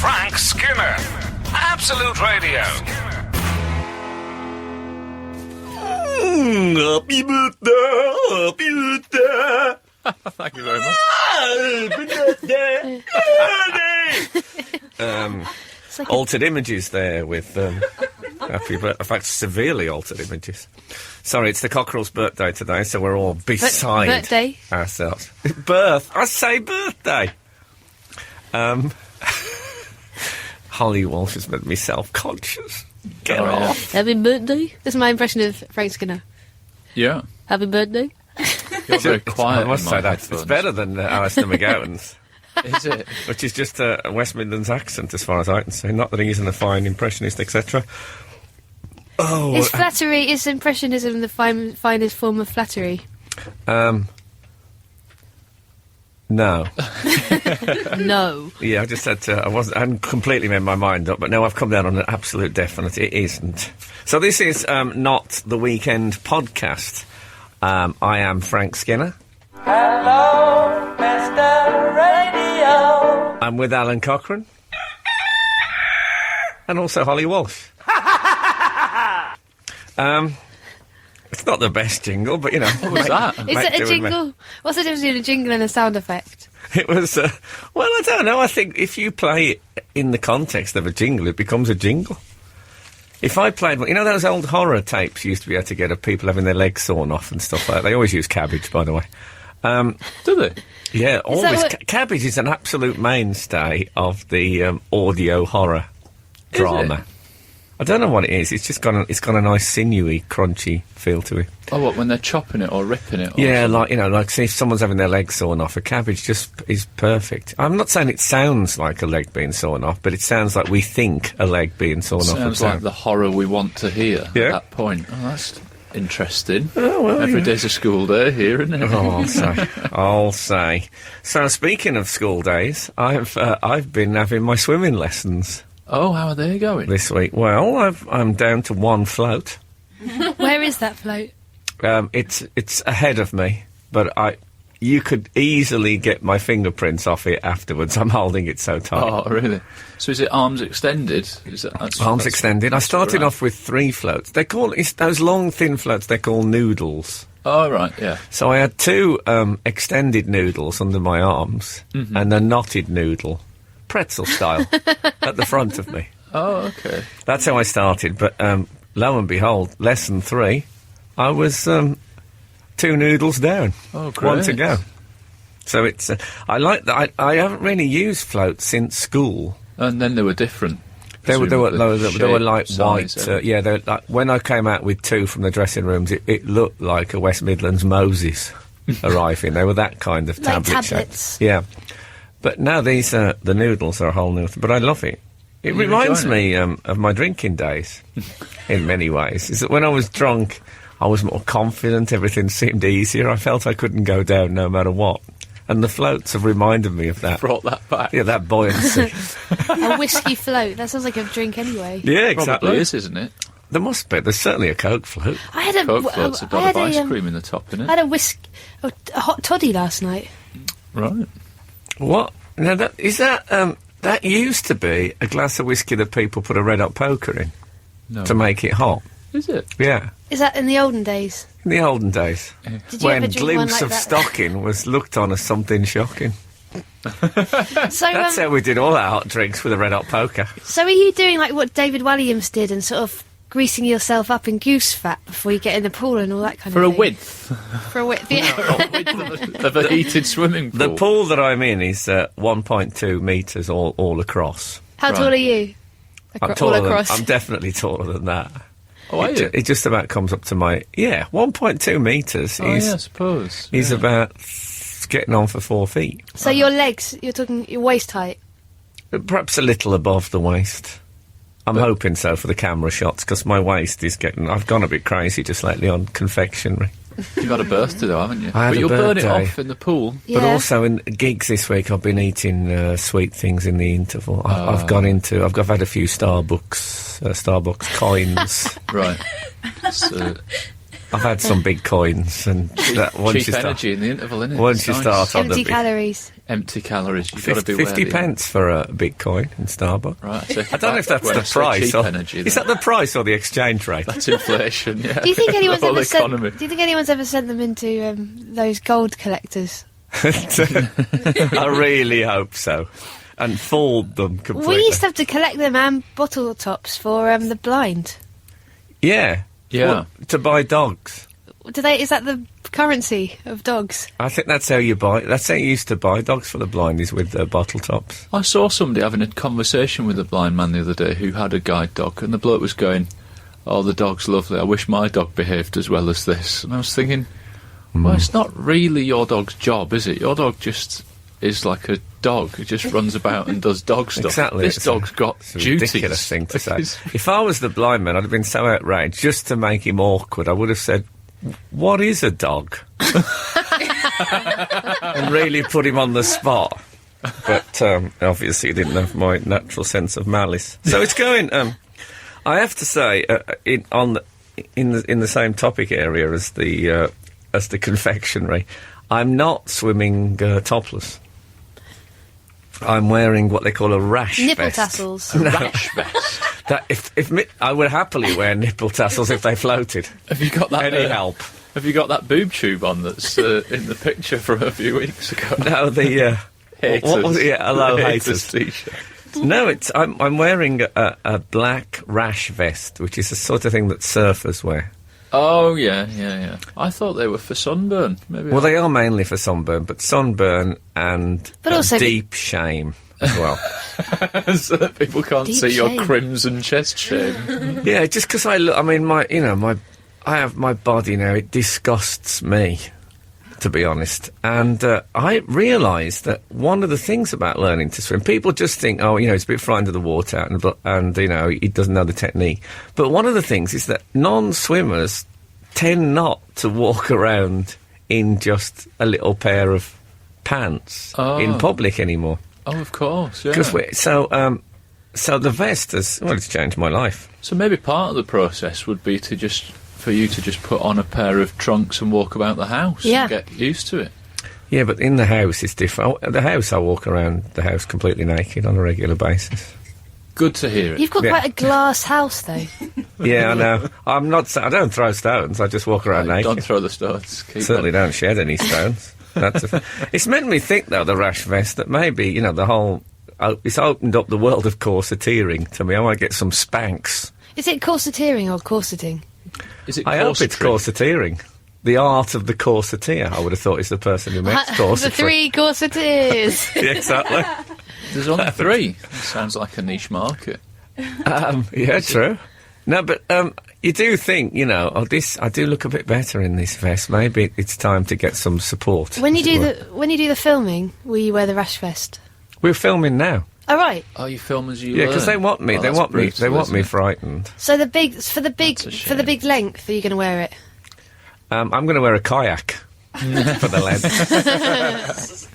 Frank Skinner. Absolute Radio. Happy birthday, happy birthday. Thank you very much. Happy birthday, altered images there with happy birthday. In fact, severely altered images. Sorry, it's the Cockerel's birthday today, so we're all beside birthday ourselves. Birth. I say birthday. Holly Walsh has made me self-conscious. Get off. Happy birthday. That's my impression of Frank Skinner. Yeah. Happy birthday. You're very quiet. I must say that. It's better than Alistair McGowan's. Is it? Which is just a West Midlands accent, as far as I can say. Not that he isn't a fine impressionist, etc. Oh, Is flattery, is impressionism the finest form of flattery? no. No. Yeah, I just said I hadn't completely made my mind up, but now I've come down on an absolute definite. It isn't. So this is not the Weekend podcast. I am Frank Skinner. Hello, Mr. Radio. I'm with Alan Cochrane. And also Holly Walsh. It's not the best jingle, but, you know. What was that? Is it a jingle? What's the difference between a jingle and a sound effect? It was, well, I don't know. I think if you play it in the context of a jingle, it becomes a jingle. If I played, you know those old horror tapes you used to be able to get of people having their legs sawn off and stuff like that? They always use cabbage, by the way. Do they? Yeah, always. what- Cabbage is an absolute mainstay of the audio horror drama. it? I don't know what it is. It's just got a nice sinewy, crunchy feel to it. Oh, what, when they're chopping it or ripping it? Or Yeah, something? like see if someone's having their leg sawn off, a cabbage just is perfect. I'm not saying it sounds like a leg being sawn off, but it sounds like we think a leg being sawn off. Sounds like the horror we want to hear Yeah. at that point. Oh, that's interesting. Oh, well, Every yeah. day's a school day here, isn't it? Oh, I'll say. So speaking of school days, I've been having my swimming lessons Oh, how are they going? this week. Well, I'm down to one float. Where is that float? It's ahead of me, but you could easily get my fingerprints off it afterwards. I'm holding it so tight. Oh, really? So is it arms extended? Arms extended. I started right. off with 3 floats. It's those long, thin floats. They're called noodles. Oh, right, yeah. So I had 2 extended noodles under my arms and a knotted noodle, pretzel style, at the front of me. Oh, okay. That's how I started. But lo and behold, lesson 3, I was 2 noodles down. Oh, great. 1 to go. So it's. I like that. I haven't really used floats since school. And then they were different. They were like Shape, white. size, Yeah, they're like, when I came out with 2 from the dressing rooms, it looked like a West Midlands Moses arriving. They were that kind of Like tablet tablets. shape. Yeah, but now these the noodles are a whole new thing. But I love it. It You reminds enjoy me of my drinking days in many ways. Is that when I was drunk, I was more confident. Everything seemed easier. I felt I couldn't go down no matter what. And the floats have reminded me of that. Brought that back. Yeah, that buoyancy. A whiskey float. That sounds like a drink anyway. Yeah, exactly. Probably is, isn't it? There must be. There's certainly a Coke float. I had a Coke floats have got I a had ice cream in the top, innit? I had a hot toddy last night. Right. What? Now, that used to be a glass of whiskey that people put a red hot poker in No. to make it hot. Is it? Yeah. Is that in the olden days? In the olden days. Did you When ever drink one glimpse like of that? stocking was looked on as something shocking. So, That's how we did all our hot drinks with a red hot poker. so are you doing like what David Walliams did and sort of greasing yourself up in goose fat before you get in the pool and all that kind For of a thing? width For a width, yeah. of a heated swimming pool. The pool that I'm in is 1.2 metres all across. How Right. tall are you? I'm all taller than, across. I'm definitely taller than that. Oh, are you? It just about comes up to my... Yeah, 1.2 metres Oh, is, yeah, I suppose. is Yeah. about getting on for 4 feet. So your legs, you're talking your waist height. Perhaps a little above the waist. I'm hoping so for the camera shots, because my waist is getting... I've gone a bit crazy just lately on confectionery. You've had a birthday, though, haven't you? I had But a you'll burn it birthday. off in the pool. But Yeah. also in gigs this week, I've been eating sweet things in the interval. I've gone into... I've had a few Starbucks coins. Right. So, I've had some big coins, and that, once Cheap you start, energy in the interval, innit? once It's you nice. start on the Empty big, calories. Empty calories. You've got to 50, be 50 pence for a Bitcoin in Starbucks. Right. I don't know if that's when the I say price. cheap Or, energy, is then that the price or the exchange rate? that's inflation. Yeah. Do you think anyone's The whole ever sent? economy. Do you think anyone's ever sent them into those gold collectors? I really hope so. And fooled them completely. We used to have to collect them and bottle tops for the blind. Yeah. Yeah. Well, to buy dogs. Is that the currency of dogs? I think that's how you buy. That's how you used to buy dogs for the blind, is with bottle tops. I saw somebody having a conversation with a blind man the other day who had a guide dog, and the bloke was going, "Oh, the dog's lovely. I wish my dog behaved as well as this." And I was thinking, well, it's not really your dog's job, is it? Your dog just is like a dog. It just runs about and does dog stuff. Exactly. This It's dog's got It's a duties. ridiculous thing to say. It's- If I was the blind man, I'd have been so outraged. Just to make him awkward, I would have said, "What is a dog?" and really put him on the spot. But obviously, he didn't have my natural sense of malice. So it's going. I have to say, in the same topic area as the confectionery, I'm not swimming topless. I'm wearing what they call a rash Nipple vest. tassels. Rash vest. That I would happily wear nipple tassels if they floated. Have you got that? Any help? Have you got that boob tube on that's in the picture from a few weeks ago? No, the Haters. what was it? Yeah, hello, The haters. T-shirt. No, I'm wearing a black rash vest, which is the sort of thing that surfers wear. Oh yeah. I thought they were for sunburn. Maybe. Well, they are mainly for sunburn, but sunburn and But also- deep shame as well. so that people can't Deep see your shame. crimson chest shame. Yeah, just because I look. I mean, I have my body now. It disgusts me, to be honest. And I realise that one of the things about learning to swim, people just think, oh, it's a bit frightened of the water, and he doesn't know the technique. But one of the things is that non-swimmers tend not to walk around in just a little pair of pants in public anymore. Oh, of course. Yeah. Because so the vest it's changed my life. So maybe part of the process would be for you to just put on a pair of trunks and walk about the house. Yeah. And get used to it. Yeah, but in the house it's different. The house, I walk around the house completely naked on a regular basis. Good to hear it. You've got Yeah. quite a glass house, though. Yeah, I know. I don't throw stones. I just walk around naked. Don't throw the stones. Keep Certainly them. don't shed any stones. It's made me think, though, the rash vest, that maybe, the whole... it's opened up the world of corseteering to me. I might get some Spanx. Is it corseteering or corseting? Is it I hope it's corsetry? corseteering. The art of the corseteer, I would have thought, is the person who makes corsetry. The three corseteers. Yeah, exactly. There's only 3. That sounds like a niche market. Yeah, true. No, but you do think, I do look a bit better in this vest. Maybe it's time to get some support. when you as it do were. when you do the filming, will you wear the rash vest? We're filming now. Oh right. Oh, you film as you Yeah, learn. because they want me. Oh, they that's want me. They brutal, want isn't me it? frightened. So for the That's a for the shame. big length, are you going to wear it? I'm going to wear a kayak for the length.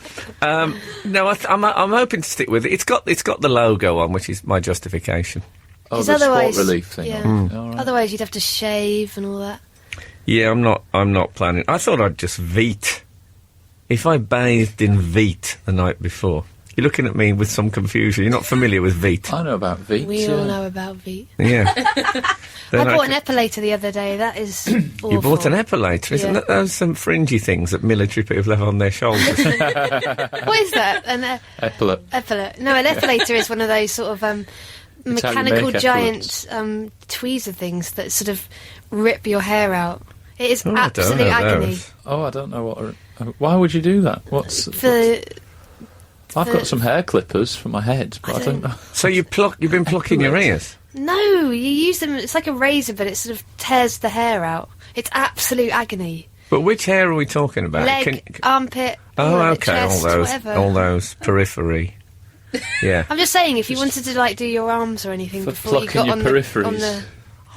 No, I'm hoping to stick with it. It's got the logo on, which is my justification. Oh, 'Cause the otherwise- sport relief thing. yeah. All right. Otherwise, you'd have to shave and all that. Yeah, I'm not planning. I thought I'd just Veet. If I bathed in Veet the night before, you're looking at me with some confusion. You're not familiar with Veet. I know about Veet. We yeah. all know about Veet. Yeah. I bought an epilator the other day. That is awful. You bought an epilator, isn't Yeah. it? Those some fringy things that military people have on their shoulders. What is that? Epilate. No, an epilator is one of those sort of how you mechanical make giant epaulets. tweezer things that sort of rip your hair out. It is Oh, I don't absolute know agony. those. Oh, I don't know what. Why would you do that? I've got some hair clippers for my head, but I don't know. So you've been plucking your ears? No, you use them. It's like a razor, but it sort of tears the hair out. It's absolute agony. But which hair are we talking about? Leg, armpit, Oh, all of it, okay, chest, whatever. all those periphery. Yeah. I'm just saying, if you wanted to do your arms or anything For before you plucking got your on the peripheries.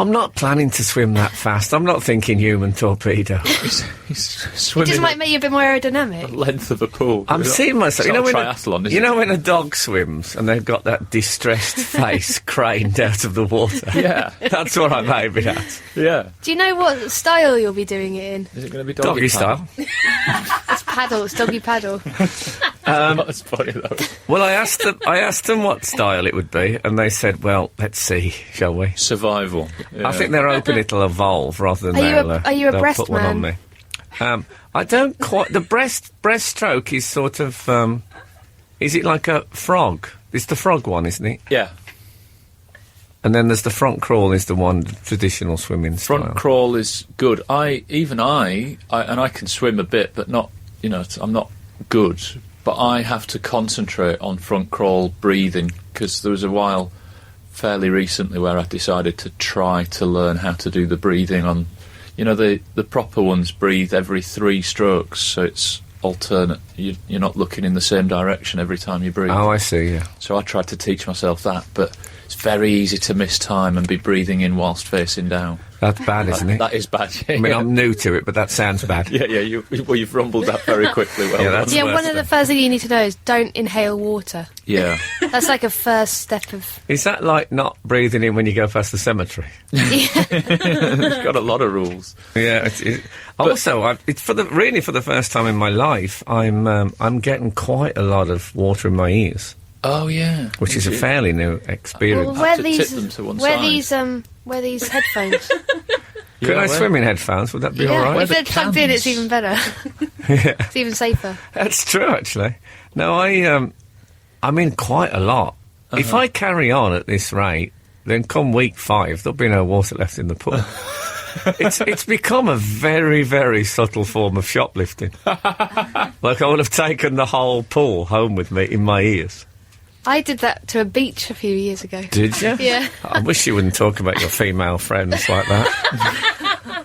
I'm not planning to swim that fast. I'm not thinking human torpedo. He's It swimming just might the make you a bit more aerodynamic. length of a pool. I'm seeing myself. It's You know, not when a triathlon, is you it? know when a dog swims and they've got that distressed face craned out of the water? Yeah, That's what I'm aiming at. yeah. Do you know what style you'll be doing it in? Is it going to be Doggy style. It's paddle. It's doggy paddle. That's funny though. Well, I asked them what style it would be, and they said, "Well, let's see, shall we?" Survival. I think they're hoping it'll evolve rather than Are you a they'll breast put one on man? me. I don't quite. The breaststroke is sort of. Is it like a frog? It's the frog one, isn't it? Yeah. And then there's the front crawl, is the one the traditional swimming Front style. crawl is good. I can swim a bit, but not. I'm not good. But I have to concentrate on front crawl breathing because there was a while fairly recently where I decided to try to learn how to do the breathing on. The proper ones breathe every 3 strokes, so it's alternate. You're not looking in the same direction every time you breathe. Oh, I see. Yeah. So I tried to teach myself that, but it's very easy to miss time and be breathing in whilst facing down. That's bad, isn't it? That is bad. I mean, I'm new to it, but that sounds bad. Yeah. You've rumbled that very quickly. Well, Yeah, that's- Yeah, worse one of the then. first things you need to know is don't inhale water. yeah. That's like a first step of. Is that like not breathing in when you go past the cemetery? It's got a lot of rules. Yeah. Also, it's for the first time in my life, I'm getting quite a lot of water in my ears, Oh yeah, which is a fairly new experience. Well, to tip them to one side. wear these headphones. Could I swim in headphones? Would that be all Yeah, right? if they're plugged in, it's cans. even better. Yeah. It's even safer. That's true, actually. No, I'm in quite a lot. If I carry on at this rate, then come week 5, there'll be no water left in the pool. It's become a very, very subtle form of shoplifting. Like I would have taken the whole pool home with me in my ears. I did that to a beach a few years ago. Did you? Yeah. I wish you wouldn't talk about your female friends like that.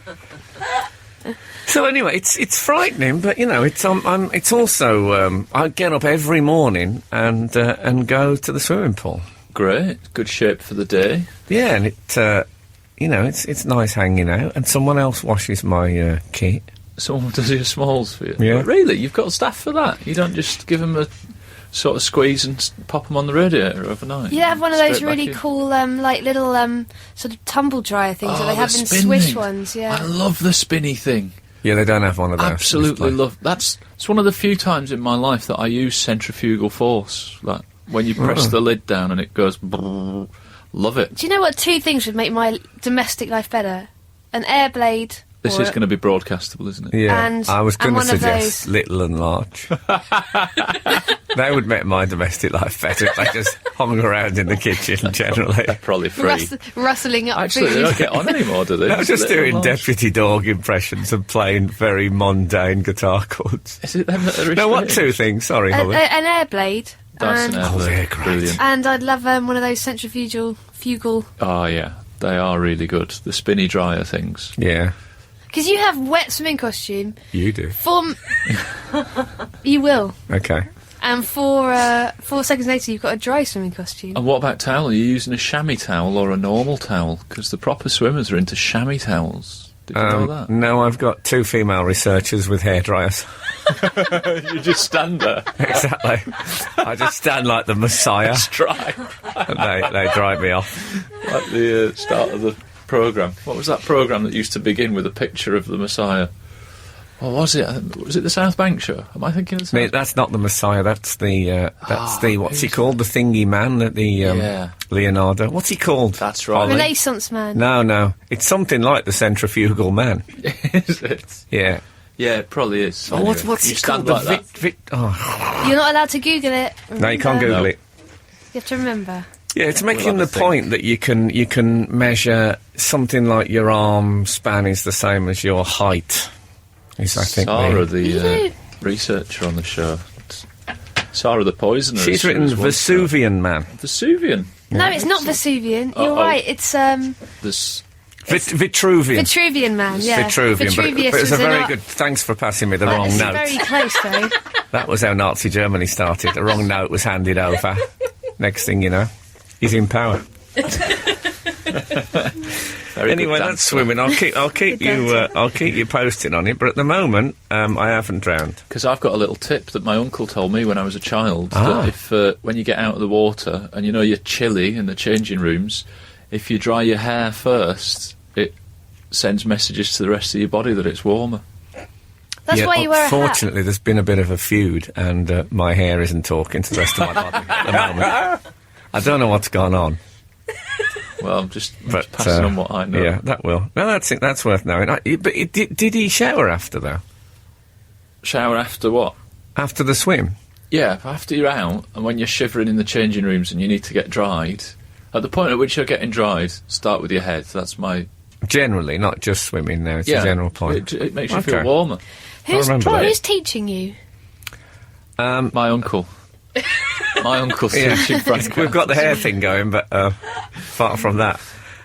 So anyway, it's frightening, but it's also I get up every morning and go to the swimming pool. Great, good shape for the day. Yeah, and it's nice hanging out, and someone else washes my kit. Someone does your smalls for you. Yeah. But really, you've got staff for that. You don't just give them a sort of squeeze and pop them on the radiator overnight. You have one of those Straight back really in. cool, like little sort of tumble dryer things that they Oh, have the in spin Swish thing. ones. Yeah. I love the spinny thing. Yeah, they don't have one of those. Absolutely This love. It's one of the few times in my life that I use centrifugal force. Like when you press the lid down and it goes. Brrr, love it. Do you know what 2 things would make my domestic life better? An air blade. This or is going to be broadcastable, isn't it? place. Yeah, And- I was going and to one of suggest those- little and large. They would make my domestic life better if they just hung around in the kitchen generally. Probably free. Rustling up Actually, food. they don't get on anymore, do they? I was just Little doing large. Deputy Dog impressions and playing very mundane guitar chords. Is it them that are No, what restrained? 2 things? Sorry, An Holly. air blade. Dyson and, Airblade. they're great. Brilliant. and I'd love one of those centrifugal. Oh, yeah. They are really good. The spinny dryer things. Yeah, Because you have wet swimming costume. you do. You will. Okay. And 4 seconds later, you've got a dry swimming costume. And what about towel? Are you using a chamois towel or a normal towel? Because the proper swimmers are into chamois towels. Did you know that? No, I've got 2 female researchers with hairdryers. You just stand there. Exactly. I just stand like the Messiah, Dry. and they dry me off. Like the start of the programme. What was that programme that used to begin with a picture of the Messiah? What was it? Was it the South Bank show? Am I thinking of the No, South that's not the Messiah. That's the what's he who's- called? The thingy man, Yeah. Leonardo. What's he called? That's right. Renaissance man. No, it's something like the centrifugal man. Is it? Yeah. Yeah, it probably is. Oh, Anyway, what's you he called? stand like that. Oh, You're not allowed to Google it. no, you can't Remember? Google No. it. You have to remember. Yeah, it's making have the a think. point that you can measure something like your arm span is the same as your height. Is I think Sarah, the- You the do. researcher on the show. Sarah the Poisoner. she's written was once Vesuvian man. Vesuvian. No, it's not Vesuvian. You're Uh-oh. right. It's This Vitruvian. Vitruvian man. Yeah, Vitruvian, but Vitruvius it was a an very art- good. Thanks for passing me the wrong It's note. very close though. That was how Nazi Germany started. The wrong note was handed over. Next thing you know, he's in power. Very Anyway, good that's dancer. swimming. I'll keep you. I'll keep you posted on it. But at the moment, I haven't drowned. Because I've got a little tip that my uncle told me when I was a child. Ah. That if when you get out of the water and you're chilly in the changing rooms, if you dry your hair first, it sends messages to the rest of your body that it's warmer. That's why you wear a hat. Fortunately, there's been a bit of a feud, and my hair isn't talking to the rest of my body at the moment. I don't know what's gone on. Well, I'm just But passing on what I know. Yeah, that will. No, that's it. That's worth knowing. Did he shower after though? Shower after what? After the swim? Yeah, after you're out and when you're shivering in the changing rooms and you need to get dried, at the point at which you're getting dried, start with your head. That's my... Generally, not just swimming. Now, it's a general point. It makes you Okay. feel warmer. remember that. Who's teaching you? My uncle. My uncle's Yeah. teaching Frank. We've got the hair thing going, but far from that.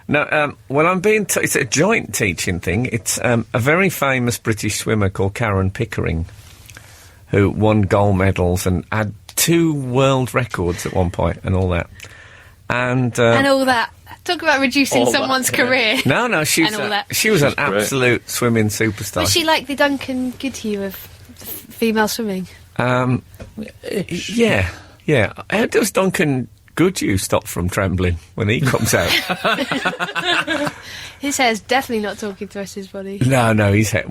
No, well, I'm being. It's a joint teaching thing. It's a very famous British swimmer called Karen Pickering, who won gold medals and had 2 world records at one point and all that. And all that. Talk about reducing All that, someone's yeah. career. no, she And all that. she was an She's great. absolute swimming superstar. Was she like the Duncan Goodhue of female swimming? Yeah. How does Duncan Goodhue stop from trembling when he comes out? His hair's definitely not talking to the rest of his body. No, he's I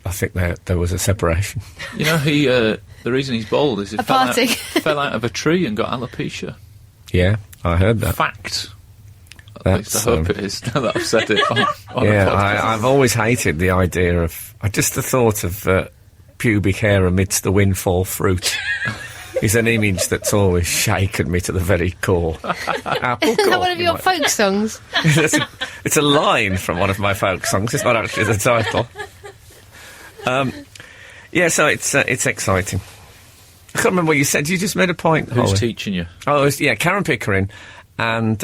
think there was a separation. You know, the reason he's bald is he A fell out, parting. fell out of a tree and got alopecia. Yeah, I heard that. Fact. At That's, least I hope it is, now that I've said it on Yeah, a podcast. I've always hated the idea of... just the thought of pubic hair amidst the windfall fruit is an image that's always shaken me to the very core. Apple Isn't that core, one of you your might- folk songs? It's a line from one of my folk songs. It's not actually the title. Yeah, so it's exciting. I can't remember what you said. You just made a point. Who's Holly. teaching you? Oh, Karen Pickering and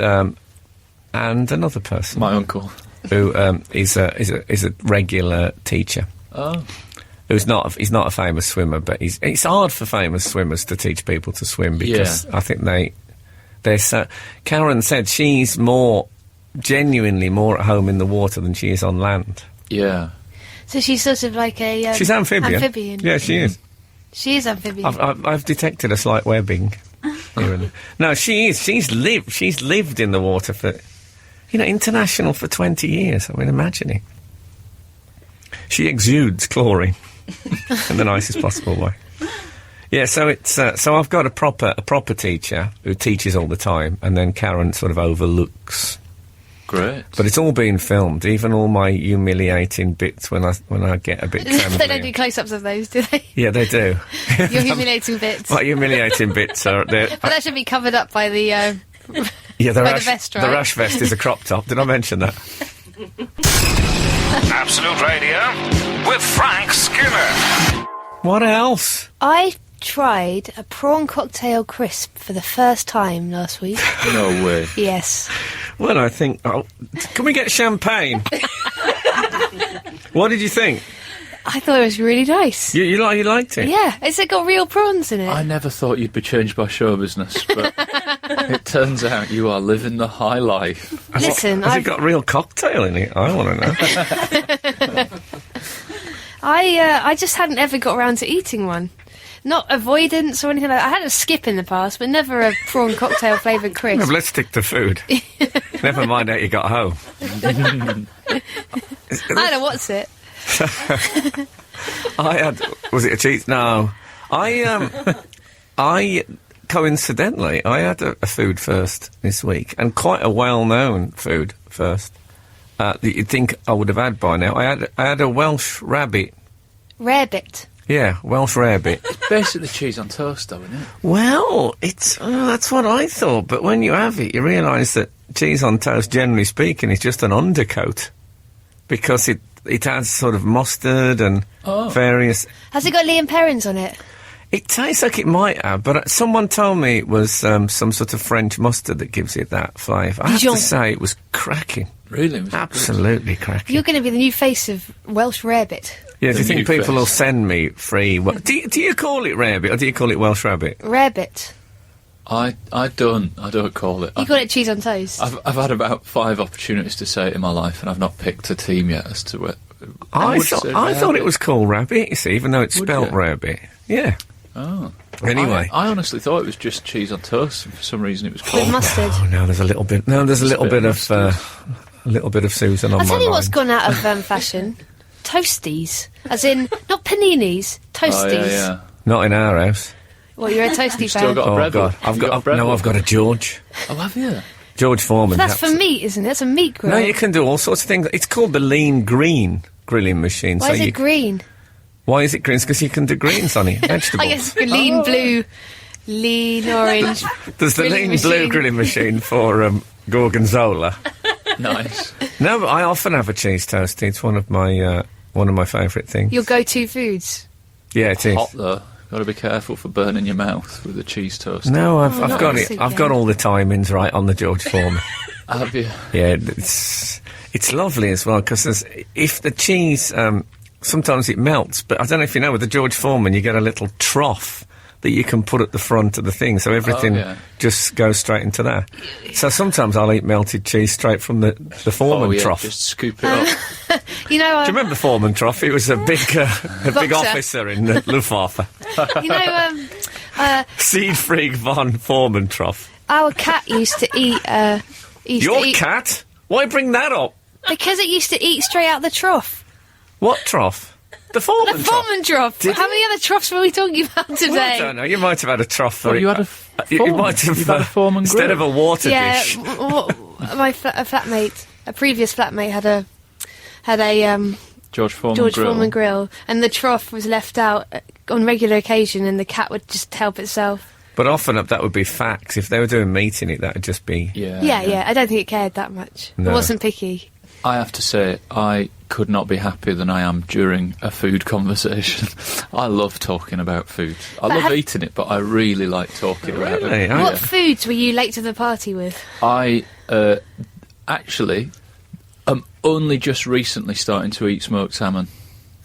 another person My uncle. who is a regular teacher. Oh. He's not a famous swimmer, but it's hard for famous swimmers to teach people to swim because I think they're so... Karen said she's genuinely more at home in the water than she is on land. Yeah. So she's sort of like a... She's amphibian. Amphibian. Yeah, she is. She is amphibian. I've detected a slight webbing. Here and there. No, she is. She's lived in the water for, international for 20 years. I mean, imagine it. She exudes chlorine in the nicest possible way. Yeah, so it's so I've got a proper teacher who teaches all the time, and then Karen sort of overlooks. Great. But it's all being filmed, even all my humiliating bits when I get a bit they trembly. don't do close-ups of those, do they? Yeah, they do. Your humiliating bits. My humiliating bits are there. But that should be covered up by the... Yeah, the by the rash, vest, the right? rash vest is a crop top. Did I mention that? Absolute Radio with Frank Skinner. What else? I tried a prawn cocktail crisp for the first time last week. No way. Yes. Well, I think... Oh, can we get champagne? What did you think? I thought it was really nice. You liked it? Yeah, it's got real prawns in it. I never thought you'd be changed by show business, but it turns out you are living the high life. Listen, Has it got real cocktail in it? I want to know. I just hadn't ever got around to eating one. Not avoidance or anything like that. I had a skip in the past, but never a prawn cocktail flavoured No, crisp. but let's stick to food. Never mind how you got home. I don't know what's it. I had... Was it a cheese? No. I coincidentally, I had a food first this week, and quite a well-known food first. That you'd think I would have had by now. I had a Welsh rabbit. Rarebit. Yeah, Welsh rarebit. Basically cheese on toast, though, isn't it? Well, that's what I thought, but when you have it, you realise that cheese on toast, generally speaking, is just an undercoat. Because it has sort of mustard and various... Has it got Liam Perrins on it? It tastes like it might have, but someone told me it was some sort of French mustard that gives it that flavour. I have Dijon. to say, it was cracking. Really? Was it Absolutely cracking. You're going to be the new face of Welsh Rarebit. Yeah, do you The think new people will face. send me free... Do you call it rarebit or do you call it Welsh rabbit? Rarebit. I don't call it. You call it cheese on toast. I've had about 5 opportunities to say it in my life, and I've not picked a team yet as to where. I thought it was called rabbit, you see, even though it's Would spelt you? rabbit. Yeah. Oh. Anyway. I honestly thought it was just cheese on toast, and for some reason it was With called. mustard. Oh, no, there's a little bit. No, there's a little bit of Susan on I'll my tell you what's mind. gone out of fashion. Toasties. As in, not paninis, toasties. Oh, yeah. Not in our house. Well, you're a toasty Still fan. got a Oh Breville. God, I've You got a Breville? George. Oh, have you? George Foreman. That's for perhaps. meat, isn't it? That's a meat grill. No, you can do all sorts of things. It's called the Lean Green grilling machine. Why is it green? Why is it green? Because you can do greens on it, vegetables. I guess lean blue, lean orange. There's the grilling Lean Blue machine. grilling machine for gorgonzola. Nice. No, but I often have a cheese toastie. It's one of my favourite things. Your go-to foods. Yeah, it is. Hot though. Got to be careful for burning your mouth with a cheese toast. No, I've not got this it. I've again. got all the timings right on the George Foreman. Have you? Yeah, it's lovely as well because if the cheese sometimes it melts, but I don't know if you know with the George Foreman you get a little trough that you can put at the front of the thing, so everything yeah. just goes straight into that. So sometimes I'll eat melted cheese straight from the Foreman Oh, yeah, trough. just scoop it up. You know, Do you remember Foreman trough? He was a big Boxer. officer in the Luftwaffe. you know, Siegfried von Foreman trough. our cat used to eat. Your cat? Why bring that up? Because it used to eat straight out the trough. What trough? The Foreman The trough. Foreman trough. Did How many other troughs were we talking about today? Well, I don't know. You might have had a trough for Well, it. you had a You Foreman. might have You've had a Foreman instead grill. of a water Yeah, dish. a flatmate, a previous flatmate had a George Foreman George grill. Foreman grill, and the trough was left out on regular occasion, and the cat would just help itself. But often that would be facts. If they were doing meat in it, that would just be. Yeah. Yeah, I don't think it cared that much. No. It wasn't picky. I have to say, I could not be happier than I am during a food conversation. I love talking about food. I love have- eating it, but I really like talking about Really? it. Oh, What yeah. foods were you late to the party with? I actually am only just recently starting to eat smoked salmon,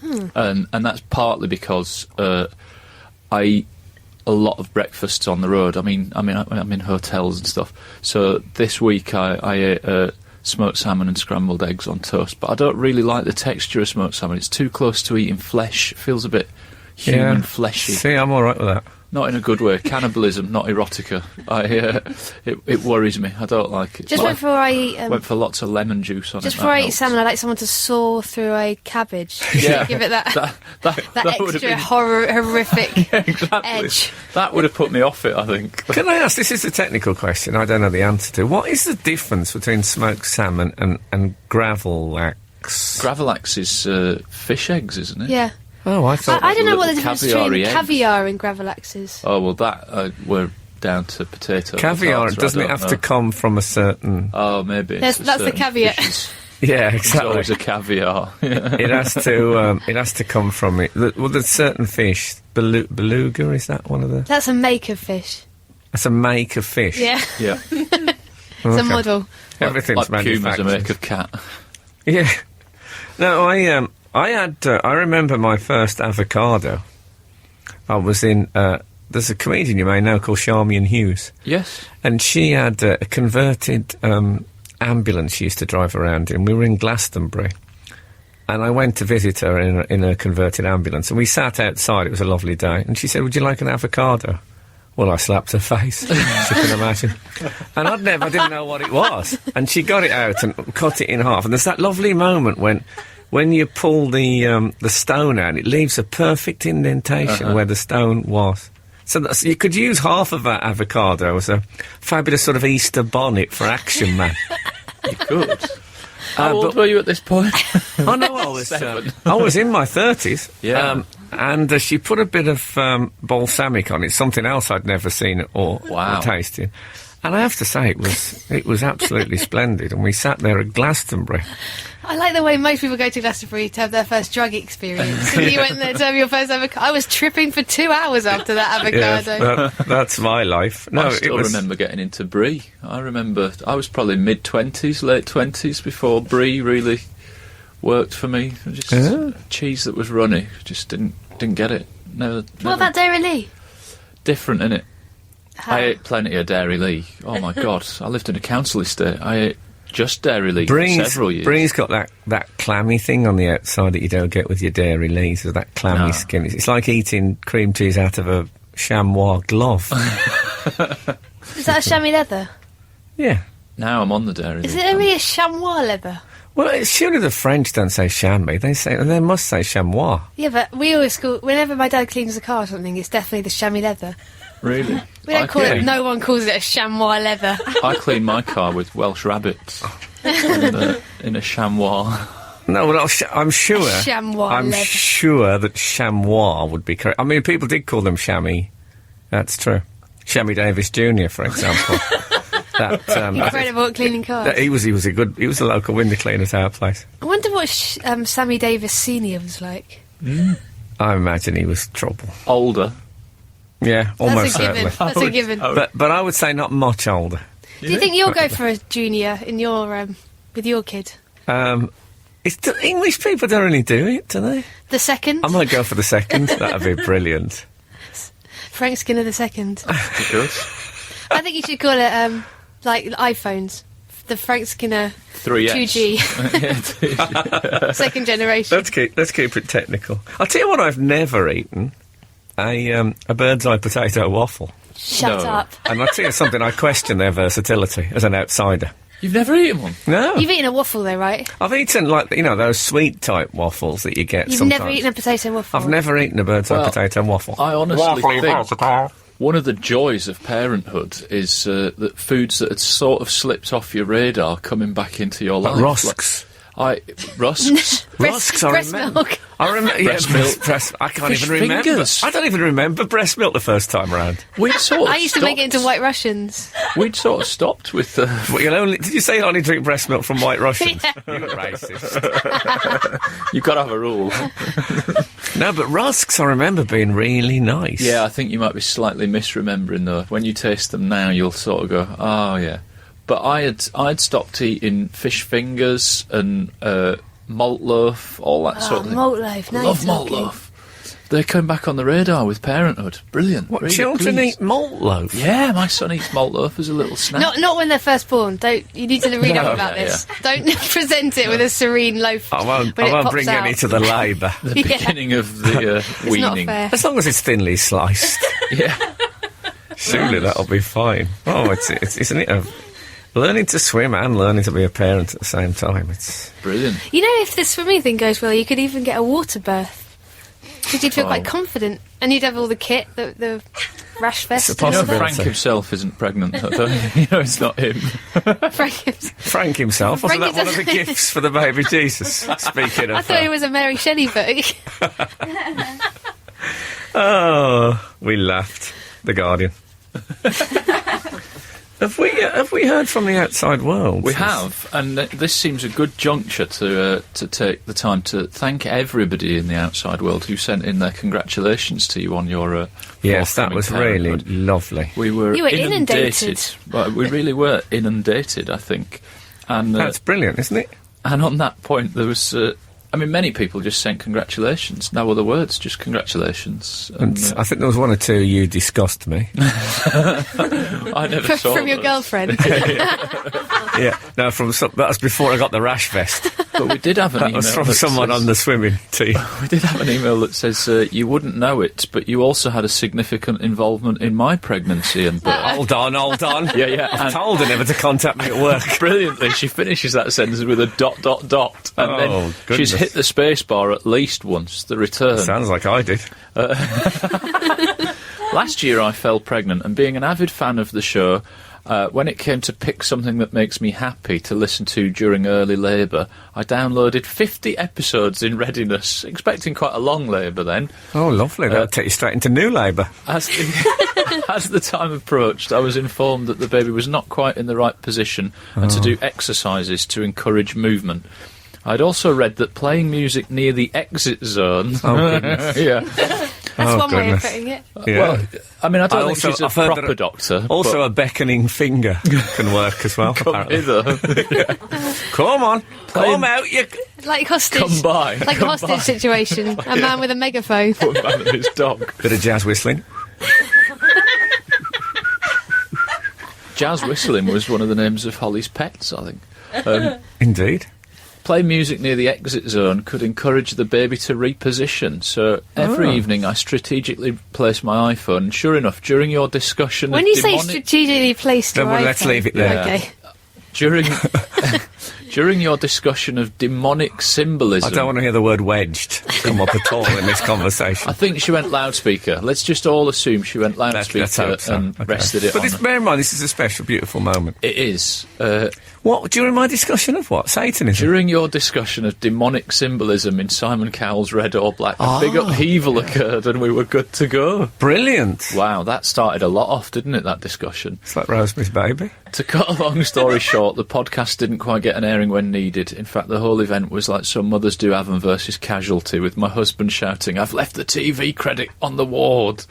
and that's partly because I eat a lot of breakfasts on the road. I'm in hotels and stuff. So this week I ate smoked salmon and scrambled eggs on toast, but I don't really like the texture of smoked salmon. It's too close to eating flesh. It feels a bit human fleshy. See, I'm all right with that. Not in a good way. Cannibalism, not erotica. It worries me. I don't like it. Just But before I eat, went for lots of lemon juice on just it. before that I eat helps. salmon, I like someone to saw through a cabbage. Yeah. Give it that that would have extra been horrific exactly. edge. That would have put me off it, I think. Can I ask? This is a technical question. I don't know the answer to. What is the difference between smoked salmon and gravlax? Gravlax is fish eggs, isn't it? Yeah. Oh, I thought. I don't know what the little difference between caviar-y eggs. caviar and gravlax is. Oh well, that we're down to potato. Caviar, potatoes, I doesn't it don't have know. to come from a certain. Oh, maybe. That's it's a the certain caveat. fishes. Yeah, There's exactly. always a caviar. It has to. It has to come from it. Well, there's certain fish. Beluga, is that one of the? That's a make of fish. That's a make of fish. Yeah, Yeah. it's a model. Everything's like pumas a manufactured. make of cat. Yeah. No, I had. I remember my first avocado. I was in. There's a comedian you may know called Charmian Hughes, Yes. and she had a converted ambulance she used to drive around in. We were in Glastonbury, and I went to visit her in a converted ambulance, and we sat outside. It was a lovely day, and she said, "Would you like an avocado?" Well, I slapped her face, as you can imagine. And I didn't know what it was. And she got it out and cut it in half. And there's that lovely moment when you pull the stone out, it leaves a perfect indentation where the stone was. So you could use half of that avocado as a fabulous sort of Easter bonnet for Action Man. You could. How old but- were you at this point? I know I was in my 30s. Yeah. And she put a bit of balsamic on it, something else I'd never seen or Wow. tasted. And I have to say, it was absolutely splendid. And we sat there at Glastonbury. I like the way most people go to Glastonbury to have their first drug experience. And you went there to have your first avocado. I was tripping for 2 hours after that avocado. That's my life. No, I still it was. remember getting into brie. I remember I was probably mid-20s, late 20s before brie really worked for me. Just cheese that was runny. Just didn't get it. Never. What about Dairy Lee? Different, innit? I ate plenty of Dairy Lee. Oh my God, I lived in a council estate. I ate just Dairy Lee for several years. Bree's got that clammy thing on the outside that you don't get with your Dairy Lees, so that clammy skin. It's like eating cream cheese out of a chamois glove. Is that a chamois leather? Yeah. Now I'm on the Dairy Lee. Is it only a chamois leather? Well, surely the French don't say chamois. They must say chamois. Yeah, but we always call... Whenever my dad cleans a car or something, it's definitely the chamois leather. Really? We don't call it... No one calls it a chamois leather. I clean my car with Welsh rabbits in a chamois. No, well, I'm sure... Chamois I'm leather. sure that chamois would be correct. I mean, people did call them chamois. That's true. Chamois Davis Jr., for example. Incredible at cleaning cars. He was a local window cleaner at our place. I wonder what Sammy Davis Senior was like. I imagine he was trouble. Older. Yeah, almost That's a given. certainly. That's a given. But I would say not much older. Do you think you'll go for a junior in your with your kid? English people don't really do it, do they? The second? I might go for the second. That'd be brilliant. Frank Skinner the second. Good. I think you should call it like iPhones. The Frank Skinner 3X. 2G. Second generation. Let's keep it technical. I'll tell you what I've never eaten. A bird's eye potato waffle. Shut No. up. And I'll tell you something, I question their versatility as an outsider. You've never eaten one? No. You've eaten a waffle though, right? I've eaten, those sweet type waffles that you get You've sometimes. never eaten a potato waffle. I've never eaten a bird's eye Well, potato waffle. I honestly think one of the joys of parenthood is that foods that had sort of slipped off your radar coming back into your life. Rusks. Rusks? Rusks, I breast remember. milk. I remember. Breast milk. I can't Fish even remember. fingers. I don't even remember breast milk the first time round. We'd sort of I used to make it into White Russians. We'd sort of stopped with But did you say you only drink breast milk from White Russians? Yeah. You're racist. You've got to have a rule. No, but rusks I remember being really nice. Yeah, I think you might be slightly misremembering though. When you taste them now, you'll sort of go, oh yeah. But I'd stopped eating fish fingers and malt loaf, all that sort of thing. Malt loaf. Now Love you're malt talking. loaf. They come back on the radar with parenthood. Brilliant. What, Really children pleased. eat malt loaf? Yeah, my son eats malt loaf as a little snack. Not when they're first born. You need to read No, up about yeah, this. Don't present it with a serene loaf. I won't when it pops bring out. any to the labour. The beginning of the It's not weaning. fair. As long as it's thinly sliced. Yeah. Surely that'll be fine. Oh, isn't it? Learning to swim and learning to be a parent at the same time. It's Brilliant. You know, if the swimming thing goes well, you could even get a water birth. Because you'd feel Oh. quite confident. And you'd have all the kit, the rash vest. It's a and all You know, possibility. Frank himself isn't pregnant, though. You know, it's not him. that. Frank himself. Wasn't Frank that one of the doesn't- gifts for the baby Jesus? Speaking I of... thought it was a Mary Shelley book. Oh, we laughed. The Guardian. Have we heard from the outside world? We have, and this seems a good juncture to take the time to thank everybody in the outside world who sent in their congratulations to you on your Yes, that forthcoming was really parenthood. lovely. We were, You were inundated. Well, we really were inundated, I think. And That's brilliant, isn't it? and on that point, there was. Many people just sent congratulations. No other words, just congratulations. And, I think there was one or two you discussed me. I never saw From your those. girlfriend. Yeah, no, that was before I got the rash vest. But we did have an That email. was from that someone says- on the swimming team. We did have an email that says, you wouldn't know it, but you also had a significant involvement in my pregnancy and birth. Hold on. Yeah, yeah. I And told her never to contact me at work. brilliantly, she finishes that sentence with a ... And Oh, then she's goodness. hit the space bar at least once, the return. Sounds like I did. Last year I fell pregnant, and being an avid fan of the show, when it came to pick something that makes me happy to listen to during early labour, I downloaded 50 episodes in readiness, expecting quite a long labour then. Oh, lovely. That'll take you straight into New Labour. As the time approached, I was informed that the baby was not quite in the right position and to do exercises to encourage movement. I'd also read that playing music near the exit zone... Oh, goodness. yeah. That's Oh, one way of goodness. putting it. Yeah. Well, I mean, I don't I think also- she's a I've heard that proper doctor. Also, but a beckoning finger can work as well, come apparently. hither. Come on. Come out, you... Like hostage. Come by. Like a Come hostage by. situation. A man with a megaphone. Put man and his dog. Bit of jazz whistling. Jazz whistling was one of the names of Holly's pets, I think. Indeed. Play music near the exit zone could encourage the baby to reposition. So every evening I strategically place my iPhone. And sure enough, during your discussion When of you say demonic... strategically placed your well, let's iPhone. leave it there. Okay. During your discussion of demonic symbolism... I don't want to hear the word wedged come up at all in this conversation. I think she went loudspeaker. Let's just all assume she went loudspeaker Let's hope so. and Okay. rested it But on her. bear in mind, this is a special, beautiful moment. It is. What, during my discussion of what? Satanism? During your discussion of demonic symbolism in Simon Cowell's Red or Black, a big upheaval occurred and we were good to go. Brilliant. Wow, that started a lot off, didn't it, that discussion? It's like Rosemary's Baby. To cut a long story short, the podcast didn't quite get an airing when needed. In fact, the whole event was like some Mothers Do Avon versus Casualty, with my husband shouting, "I've left the TV credit on the ward,"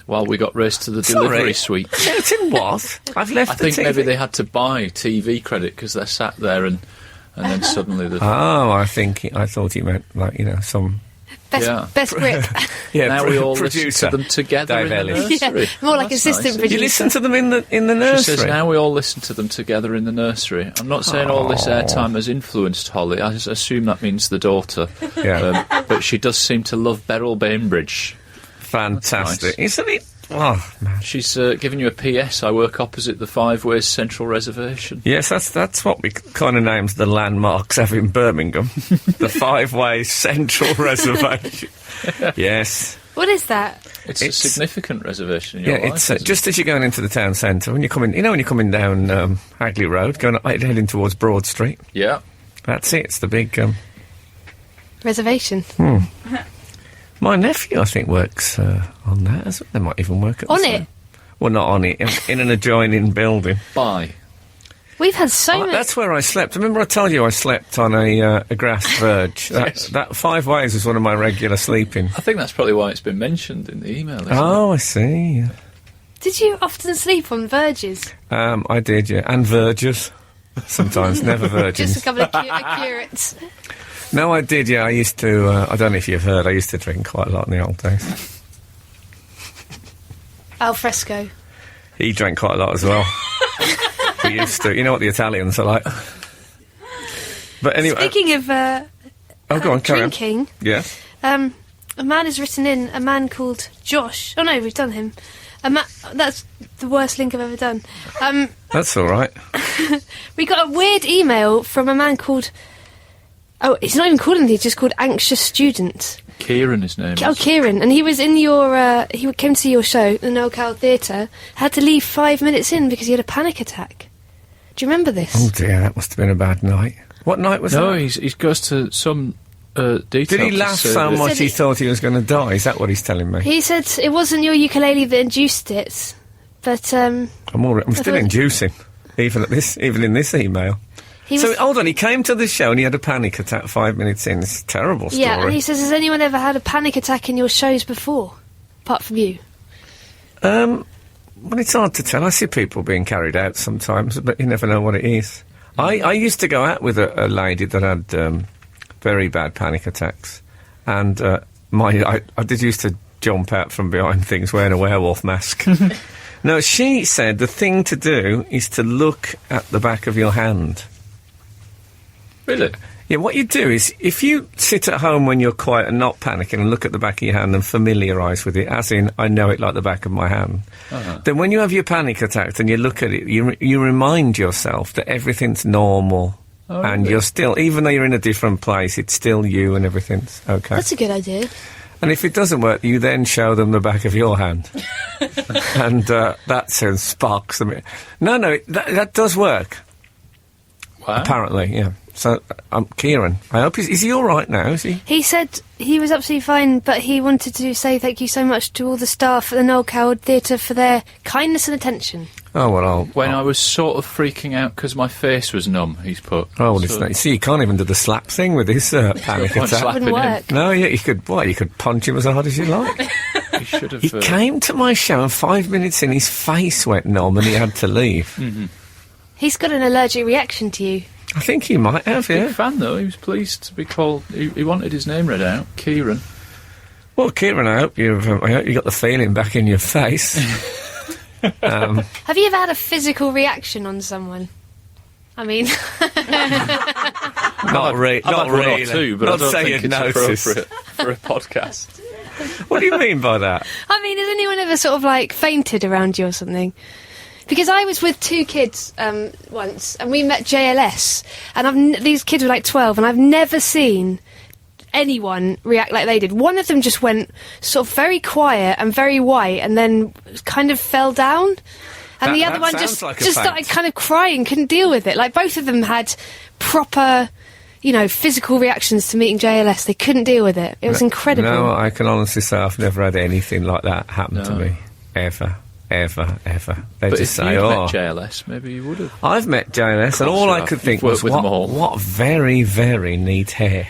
while we got raced to the delivery suite. Shouting what? I've left I the think TV. maybe they had to buy TV credit because they're sat there and then suddenly the... Oh, I thought he meant, like, some... Yeah. Best grip. Yeah, now we all producer. listen to them together Dave in the Ellis. nursery. More like That's assistant nice. producer. You listen to them in the She nursery? says now we all listen to them together in the nursery. I'm not saying all this airtime has influenced Holly. I assume that means the daughter. Yeah. But she does seem to love Beryl Bainbridge. Fantastic. That's Isn't it? Oh, man. She's giving you a PS. I work opposite the Five Ways Central Reservation. Yes, that's what we kind of names the landmarks have in Birmingham. The Five Ways Central Reservation. Yes. What is that? It's a significant reservation in your Yeah, life, it's isn't just as you're going into the town centre, when you're coming, when you're coming down Hagley Road, heading towards Broad Street. it? Yeah. That's it. It's the big. Reservation. My nephew, I think, works on that. As well. They might even work at the On same- it? Well, not on it. In an adjoining building. Bye. We've had so Oh, many. that's where I slept. Remember I told you I slept on a grass verge? That Five Ways was one of my regular sleeping. I think that's probably why it's been mentioned in the email, isn't Oh, I see. Did you often sleep on verges? I did, yeah. And verges. Sometimes, never virgins. Just a couple of curates. No, I did, yeah. I used to, I don't know if you've heard, I used to drink quite a lot in the old days. Al fresco. He drank quite a lot as well. We used to. You know what the Italians are like. But anyway. Speaking of Go on, carry on. drinking, Yeah. a man has written in, a man called Josh. Oh no, we've done him. That's the worst link I've ever done. That's all right. We got a weird email from a man called... Oh, he's not even called anything, he's just called Anxious Student. Kieran, his name Oh, is. Kieran. And he was in your... he came to see your show, the Noel Cowell Theatre, had to leave 5 minutes in because he had a panic attack. Do you remember this? Oh dear, that must have been a bad night. What night was No, that? he goes to some detail. Did he to laugh say so that- much Said he he- thought he was going to die? Is that what he's telling me? He said it wasn't your ukulele that induced it, but I'm still thought- inducing, even in this email. he So was... hold on, he came to the show and he had a panic attack 5 minutes in. It's a terrible story. Yeah, and he says, has anyone ever had a panic attack in your shows before? Apart from you. Well, it's hard to tell. I see people being carried out sometimes, but you never know what it is. I used to go out with a lady that had very bad panic attacks, and I did used to jump out from behind things wearing a werewolf mask. No, she said the thing to do is to look at the back of your hand. Really? Yeah, what you do is, if you sit at home when you're quiet and not panicking and look at the back of your hand and familiarise with it, as in, I know it like the back of my hand, then when you have your panic attacks and you look at it, you remind yourself that everything's normal. And really? you're still, even though you're in a different place, it's still you and everything's okay. That's a good idea. And if it doesn't work, you then show them the back of your hand. And that sounds sparks them. No, that does work. Wow. Apparently, yeah. So, Kieran, I hope is he all right now? Is he? He said he was absolutely fine, but he wanted to say thank you so much to all the staff at the Noel Cowell Theatre for their kindness and attention. Oh well, When I was sort of freaking out because my face was numb, he's put. Oh, well, it's not. See, you can't even do the slap thing with this panic Won't attack. slap Wouldn't him. work. No, yeah, you could. What? You could punch him as hard as you like. He should have. He came to my show, and 5 minutes in, his face went numb, and he had to leave. He's got an allergic reaction to you. I think he might have. Big Yeah. fan though. He was pleased to be called. He wanted his name read out. Kieran. Well, Kieran, I hope you got the feeling back in your face. Have you ever had a physical reaction on someone? I mean, Not really. I've had one or two, but Not I don't say think you'd it's noticed. appropriate for a podcast. What do you mean by that? I mean, has anyone ever sort of like fainted around you or something? Because I was with two kids once, and we met JLS, and these kids were like 12, and I've never seen anyone react like they did. One of them just went sort of very quiet and very white, and then kind of fell down. And the That other one sounds just, like a just faint. started kind of crying, couldn't deal with it. Like, both of them had proper, physical reactions to meeting JLS. They couldn't deal with it. It was incredible. No, I can honestly say I've never had anything like that happen to No. me. Ever. They But just if say, you'd oh. met JLS, maybe you would have. I've met JLS, and course all you I have. could think You've was, worked with them all. what very, very neat hair.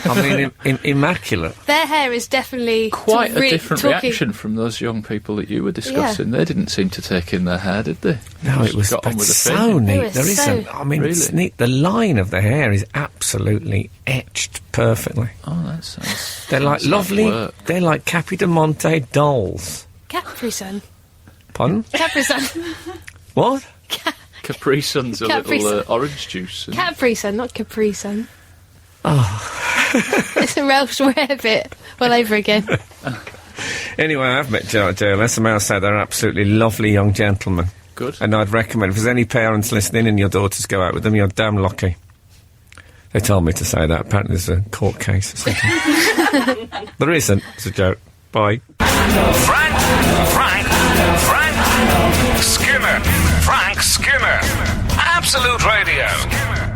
I mean, immaculate. Their hair is definitely Quite a different talking. reaction from those young people that you were discussing. They didn't seem to take in their hair, did they? No, Just it was got on with the so thing. neat. It was There is so- it's Really? neat. The line of the hair is absolutely etched perfectly. Oh, that sounds. They're like sounds lovely. work. They're like Capi de Monte dolls. Capri Sun. Pardon? Capri Sun. What? Capri Sun's a Capri little Sun. orange juice. And Capri Sun, not Capri Sun. Oh. It's a Welsh rarebit all over again. Anyway, I've met JLS, and may I say they're absolutely lovely young gentlemen. Good. And I'd recommend, if there's any parents listening and your daughters go out with them, you're damn lucky. They told me to say that. Apparently there's a court case or something. There isn't. It's a joke. Bye. Frank Skinner. Frank Skinner. Absolute Radio.